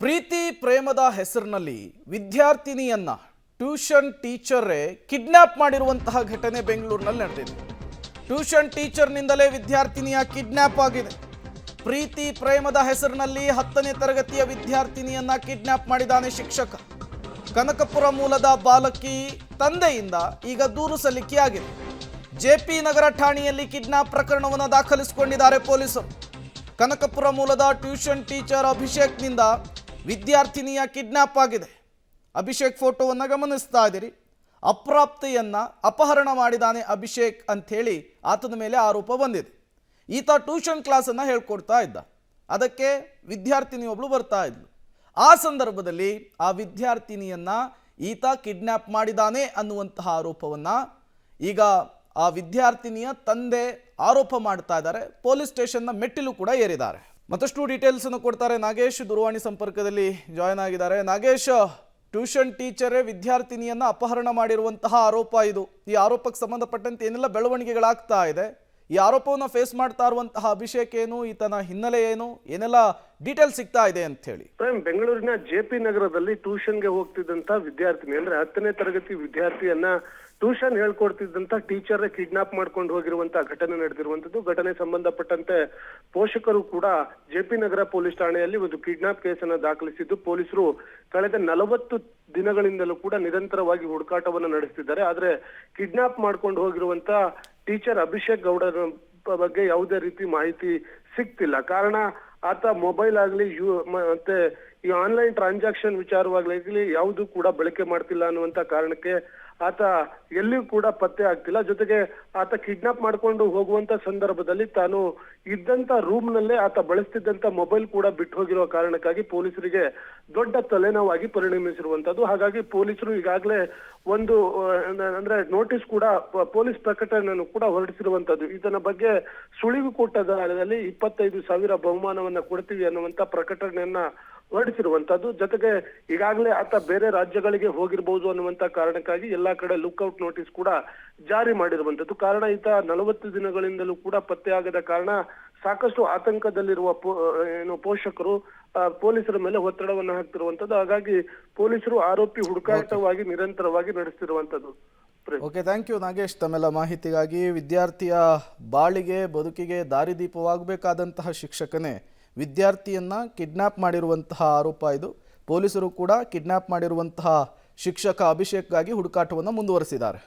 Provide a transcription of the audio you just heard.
ಪ್ರೀತಿ ಪ್ರೇಮದ ಹೆಸರಿನಲ್ಲಿ ವಿದ್ಯಾರ್ಥಿನಿಯನ್ನ tuition ಟೀಚರೇ kidnap ಮಾಡಿರುವಂತಹ ಘಟನೆ ಬೆಂಗಳೂರಿನಲ್ಲಿ ನಡೆದಿದೆ. ಟ್ಯೂಷನ್ ಟೀಚರ್ನಿಂದಲೇ ವಿದ್ಯಾರ್ಥಿನಿಯ ಕಿಡ್ನಾಪ್ ಆಗಿದೆ. ಪ್ರೀತಿ ಪ್ರೇಮದ ಹೆಸರಿನಲ್ಲಿ 10ನೇ ತರಗತಿಯ ವಿದ್ಯಾರ್ಥಿನಿಯನ್ನ ಕಿಡ್ನಾಪ್ ಮಾಡಿದಾನೆ ಶಿಕ್ಷಕ. ಕನಕಪುರ ಮೂಲದ ಬಾಲಕಿ ತಂದೆಯಿಂದ ಈಗ ದೂರು ಸಲ್ಲಿಕೆಯಾಗಿದೆ. ಜೆಪಿ ನಗರ ಠಾಣೆಯಲ್ಲಿ ಕಿಡ್ನಾಪ್ ಪ್ರಕರಣವನ್ನು ದಾಖಲಿಸಿಕೊಂಡಿದ್ದಾರೆ ಪೊಲೀಸರು. ಕನಕಪುರ ಮೂಲದ ಟ್ಯೂಷನ್ ಟೀಚರ್ ಅಭಿಷೇಕ್ನಿಂದ ವಿದ್ಯಾರ್ಥಿನಿಯ ಕಿಡ್ನಾಪ್ ಆಗಿದೆ. ಅಭಿಷೇಕ್ ಫೋಟೋವನ್ನು ಗಮನಿಸ್ತಾ ಇದ್ದೀರಿ. ಅಪ್ರಾಪ್ತೆಯನ್ನ ಅಪಹರಣ ಮಾಡಿದಾನೆ ಅಭಿಷೇಕ್ ಅಂಥೇಳಿ ಆತನ ಮೇಲೆ ಆರೋಪ ಬಂದಿದೆ. ಈತ ಟ್ಯೂಷನ್ ಕ್ಲಾಸನ್ನು ಹೇಳ್ಕೊಡ್ತಾ ಇದ್ದ. ಅದಕ್ಕೆ ವಿದ್ಯಾರ್ಥಿನಿಯೊಬ್ಬಳು ಬರ್ತಾ ಇದ್ಲು. ಆ ಸಂದರ್ಭದಲ್ಲಿ ಆ ವಿದ್ಯಾರ್ಥಿನಿಯನ್ನ ಈತ ಕಿಡ್ನಾಪ್ ಮಾಡಿದಾನೆ ಅನ್ನುವಂತಹ ಆರೋಪವನ್ನು ಈಗ ಆ ವಿದ್ಯಾರ್ಥಿನಿಯ ತಂದೆ ಆರೋಪ ಮಾಡ್ತಾ ಇದ್ದಾರೆ. ಪೊಲೀಸ್ ಸ್ಟೇಷನ್ನ ಮೆಟ್ಟಿಲು ಕೂಡ ಏರಿದ್ದಾರೆ. ಮತ್ತಷ್ಟು ಡೀಟೇಲ್ಸ್ ಅನ್ನು ಕೊಡ್ತಾರೆ ನಾಗೇಶ್, ದೂರವಾಣಿ ಸಂಪರ್ಕದಲ್ಲಿ ಜಾಯ್ನ್ ಆಗಿದ್ದಾರೆ. ನಾಗೇಶ್, ಟ್ಯೂಷನ್ ಟೀಚರೇ ವಿದ್ಯಾರ್ಥಿನಿಯನ್ನ ಅಪಹರಣ ಮಾಡಿರುವಂತಹ ಆರೋಪ ಇದು. ಈ ಆರೋಪಕ್ಕೆ ಸಂಬಂಧಪಟ್ಟಂತೆ ಏನೆಲ್ಲ ಬೆಳವಣಿಗೆಗಳಾಗ್ತಾ ಇದೆ? ಈ ಆರೋಪವನ್ನು ಫೇಸ್ ಮಾಡ್ತಾ ಇರುವಂತಹ ಅಭಿಷೇಕ್ ಏನು, ಈತನ ಹಿನ್ನೆಲೆ ಏನು, ಏನೆಲ್ಲ ಡೀಟೇಲ್ಸ್ ಸಿಗ್ತಾ ಇದೆ ಅಂತ ಹೇಳಿ? ಬೆಂಗಳೂರಿನ ಜೆಪಿ ನಗರದಲ್ಲಿ ಟ್ಯೂಷನ್ಗೆ ಹೋಗ್ತಿದ್ದಂತ ವಿದ್ಯಾರ್ಥಿನಿ ಅಂದ್ರೆ 10ನೇ ತರಗತಿ ವಿದ್ಯಾರ್ಥಿಯನ್ನ ಟ್ಯೂಷನ್ ಹೇಳ್ಕೊಡ್ತಿದ್ದಂತ ಟೀಚರ್ ಕಿಡ್ನಾಪ್ ಮಾಡ್ಕೊಂಡು ಹೋಗಿರುವಂತಹ ಘಟನೆ ನಡೆದಿರುವಂತದ್ದು. ಘಟನೆ ಸಂಬಂಧಪಟ್ಟಂತೆ ಪೋಷಕರು ಕೂಡ ಜೆಪಿ ನಗರ ಪೊಲೀಸ್ ಠಾಣೆಯಲ್ಲಿ ಒಂದು ಕಿಡ್ನಾಪ್ ಕೇಸನ್ನ ದಾಖಲಿಸಿದ್ದು, ಪೊಲೀಸರು ಕಳೆದ 40 ದಿನಗಳಿಂದಲೂ ಕೂಡ ನಿರಂತರವಾಗಿ ಹುಡುಕಾಟವನ್ನು ನಡೆಸುತ್ತಿದ್ದಾರೆ. ಆದ್ರೆ ಕಿಡ್ನಾಪ್ ಮಾಡ್ಕೊಂಡು ಹೋಗಿರುವಂತ ಟೀಚರ್ ಅಭಿಷೇಕ್ ಗೌಡರ ಬಗ್ಗೆ ಯಾವುದೇ ರೀತಿ ಮಾಹಿತಿ ಸಿಗ್ತಿಲ್ಲ. ಕಾರಣ ಆತ ಮೊಬೈಲ್ ಆಗ್ಲಿ ಮತ್ತೆ ಈ ಆನ್ಲೈನ್ ಟ್ರಾನ್ಸಾಕ್ಷನ್ ವಿಚಾರವಾಗ್ಲಿ ಯಾವುದು ಕೂಡ ಬಳಕೆ ಮಾಡ್ತಿಲ್ಲ ಅನ್ನುವಂತ ಕಾರಣಕ್ಕೆ ಆತ ಎಲ್ಲಿಯೂ ಕೂಡ ಪತ್ತೆ ಆಗ್ತಿಲ್ಲ. ಜೊತೆಗೆ ಆತ ಕಿಡ್ನಾಪ್ ಮಾಡ್ಕೊಂಡು ಹೋಗುವಂತ ಸಂದರ್ಭದಲ್ಲಿ ತಾನು ಇದ್ದಂತ ರೂಮ್ ನಲ್ಲೇ ಆತ ಬಳಸ್ತಿದ್ದಂತ ಮೊಬೈಲ್ ಕೂಡ ಬಿಟ್ಟು ಹೋಗಿರುವ ಕಾರಣಕ್ಕಾಗಿ ಪೊಲೀಸರಿಗೆ ದೊಡ್ಡ ತಲೆನೋವಾಗಿ ಪರಿಣಮಿಸಿರುವಂತದ್ದು. ಹಾಗಾಗಿ ಪೊಲೀಸರು ಈಗಾಗಲೇ ಒಂದು ಅಂದ್ರೆ ನೋಟಿಸ್ ಕೂಡ ಪೊಲೀಸ್ ಪ್ರಕಟಣೆಯನ್ನು ಕೂಡ ಹೊರಡಿಸಿರುವಂತದ್ದು. ಇದನ್ನ ಬಗ್ಗೆ ಸುಳಿವು ಕೊಟ್ಟದಲ್ಲಿ 25,000 ಬಹುಮಾನವನ್ನ ಕೊಡ್ತೀವಿ ಅನ್ನುವಂತ ಪ್ರಕಟಣೆಯನ್ನ ಹೊರಡಿಸಿರುವಂತದ್ದು. ಜೊತೆಗೆ ಈಗಾಗಲೇ ಆತ ಬೇರೆ ರಾಜ್ಯಗಳಿಗೆ ಹೋಗಿರ್ಬಹುದು ಅನ್ನುವಂತ ಕಾರಣಕ್ಕಾಗಿ ಎಲ್ಲಾ ಕಡೆ ಲುಕ್ಔಟ್ ನೋಟಿಸ್ ಕೂಡ ಜಾರಿ ಮಾಡಿರುವಂತದ್ದು. ಕಾರಣ ಈತ 40 ದಿನಗಳಿಂದಲೂ ಕೂಡ ಪತ್ತೆ ಆಗದ ಕಾರಣ ಸಾಕಷ್ಟು ಆತಂಕದಲ್ಲಿರುವ ಪೋಷಕರು ಪೊಲೀಸರ ಮೇಲೆ ಒತ್ತಡವನ್ನು ಹಾಕ್ತಿರುವಂತದ್ದು. ಹಾಗಾಗಿ ಪೊಲೀಸರು ಆರೋಪಿ ಹುಡುಕಾಟವಾಗಿ ನಿರಂತರವಾಗಿ ನಡೆಸ್ತಿರುವಂತದ್ದು. ಓಕೆ, ಥ್ಯಾಂಕ್ ಯು ನಾಗೇಶ್ ತಮ್ಮೆಲ್ಲ ಮಾಹಿತಿಗಾಗಿ. ವಿದ್ಯಾರ್ಥಿಯ ಬಾಳಿಗೆ ಬದುಕಿಗೆ ದಾರಿದೀಪವಾಗಬೇಕಾದಂತಹ ಶಿಕ್ಷಕನೇ ವಿದ್ಯಾರ್ಥಿಯನ್ನ ಕಿಡ್ನಾಪ್ ಮಾಡಿರುವಂತಹ ಆರೋಪ ಇದು. ಪೊಲೀಸರು ಕೂಡ ಕಿಡ್ನಾಪ್ ಮಾಡಿರುವಂತಹ ಶಿಕ್ಷಕ ಅಭಿಷೇಕ್ಗಾಗಿ ಹುಡುಕಾಟವನ್ನು ಮುಂದುವರೆಸಿದ್ದಾರೆ.